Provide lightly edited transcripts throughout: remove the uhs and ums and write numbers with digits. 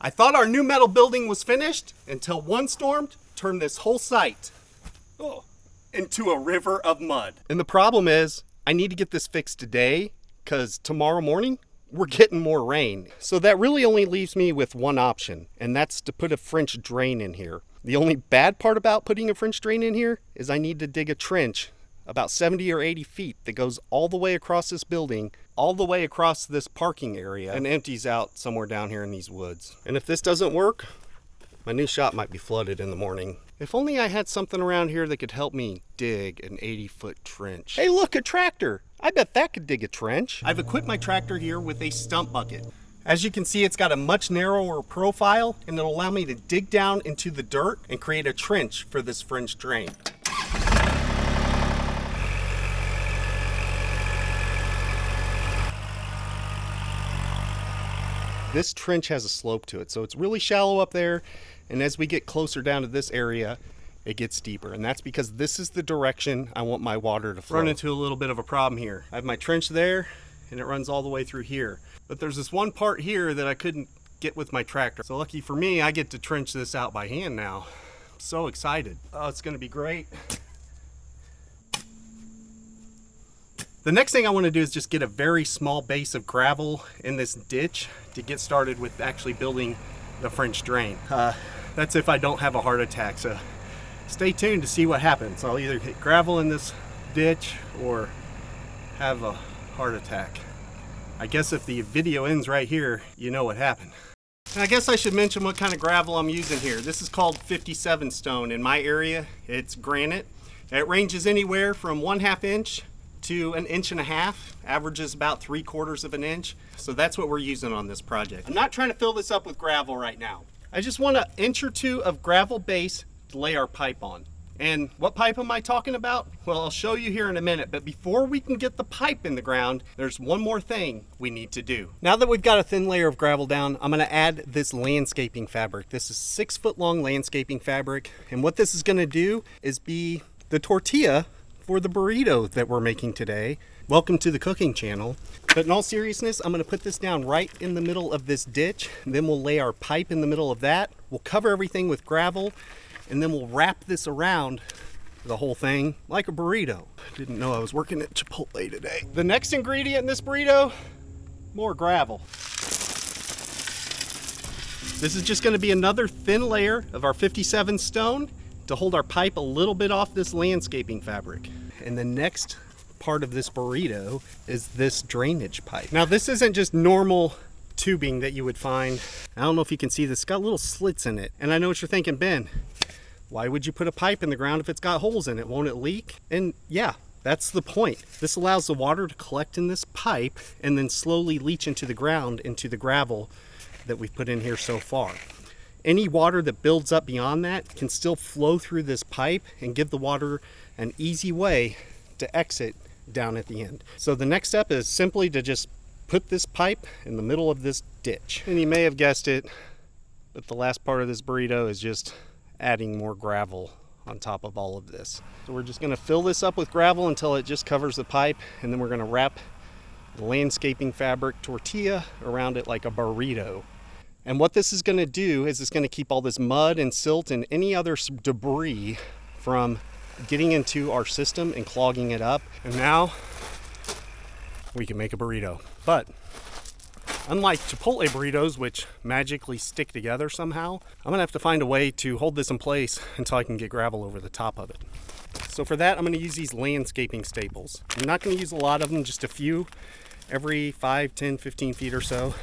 I thought our new metal building was finished until one storm turned this whole site into a river of mud. And the problem is, I need to get this fixed today because tomorrow morning we're getting more rain. So that really only leaves me with one option, and that's to put a French drain in here. The only bad part about putting a French drain in here is I need to dig a trench about 70 or 80 feet that goes all the way across this building, all the way across this parking area, and empties out somewhere down here in these woods. And if this doesn't work, my new shop might be flooded in the morning. If only I had something around here that could help me dig an 80-foot trench. Hey look, a tractor! I bet that could dig a trench. I've equipped my tractor here with a stump bucket. As you can see, it's got a much narrower profile, and it'll allow me to dig down into the dirt and create a trench for this French drain. This trench has a slope to it, so it's really shallow up there, and as we get closer down to this area, it gets deeper, and that's because this is the direction I want my water to flow. Run into a little bit of a problem here. I have my trench there, and it runs all the way through here. But there's this one part here that I couldn't get with my tractor. So lucky for me, I get to trench this out by hand now. I'm so excited. Oh, it's gonna be great. The next thing I want to do is just get a very small base of gravel in this ditch to get started with actually building the French drain. That's if I don't have a heart attack, so stay tuned to see what happens. I'll either hit gravel in this ditch or have a heart attack. I guess if the video ends right here, you know what happened. And I guess I should mention what kind of gravel I'm using here. This is called 57 stone. In my area, it's granite. It ranges anywhere from 1/2 inch to 1.5 inches, averages about 3/4 of an inch. So that's what we're using on this project. I'm not trying to fill this up with gravel right now. I just want 1 inch or 2 of gravel base to lay our pipe on. And what pipe am I talking about? Well, I'll show you here in a minute, but before we can get the pipe in the ground, there's one more thing we need to do. Now that we've got a thin layer of gravel down, I'm gonna add this landscaping fabric. This is 6-foot long landscaping fabric, and what this is gonna do is be the tortilla for the burrito that we're making today. Welcome to the cooking channel. But in all seriousness, I'm gonna put this down right in the middle of this ditch, and then we'll lay our pipe in the middle of that. We'll cover everything with gravel, and then we'll wrap this around the whole thing like a burrito. Didn't know I was working at Chipotle today. The next ingredient in this burrito, more gravel. This is just gonna be another thin layer of our 57 stone to hold our pipe a little bit off this landscaping fabric. And the next part of this burrito is this drainage pipe. Now this isn't just normal tubing that you would find. I don't know if you can see this, it's got little slits in it. And I know what you're thinking, Ben, why would you put a pipe in the ground if it's got holes in it? Won't it leak? And yeah, that's the point. This allows the water to collect in this pipe and then slowly leach into the ground, into the gravel that we've put in here so far. Any water that builds up beyond that can still flow through this pipe and give the water an easy way to exit down at the end. So the next step is simply to just put this pipe in the middle of this ditch. And you may have guessed it, but the last part of this burrito is just adding more gravel on top of all of this. So we're just gonna fill this up with gravel until it just covers the pipe, and then we're gonna wrap the landscaping fabric tortilla around it like a burrito. And what this is gonna do is it's gonna keep all this mud and silt and any other debris from getting into our system and clogging it up. And now we can make a burrito. But unlike Chipotle burritos, which magically stick together somehow, I'm gonna have to find a way to hold this in place until I can get gravel over the top of it. So for that, I'm gonna use these landscaping staples. I'm not gonna use a lot of them, just a few, every 5, 10, 15 feet or so.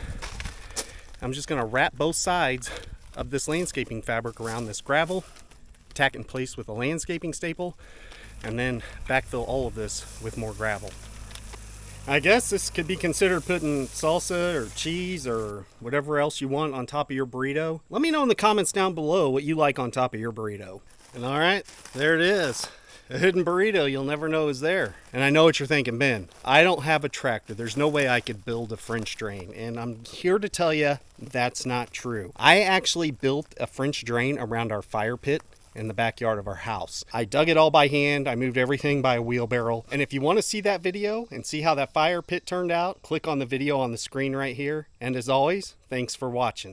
I'm just gonna wrap both sides of this landscaping fabric around this gravel, tack it in place with a landscaping staple, and then backfill all of this with more gravel. I guess this could be considered putting salsa or cheese or whatever else you want on top of your burrito. Let me know in the comments down below what you like on top of your burrito. And all right, there it is. A hidden burrito you'll never know is there. And I know what you're thinking, Ben, I don't have a tractor. There's no way I could build a French drain. And I'm here to tell you that's not true. I actually built a French drain around our fire pit in the backyard of our house. I dug it all by hand. I moved everything by a wheelbarrow. And if you want to see that video and see how that fire pit turned out, click on the video on the screen right here. And as always, thanks for watching.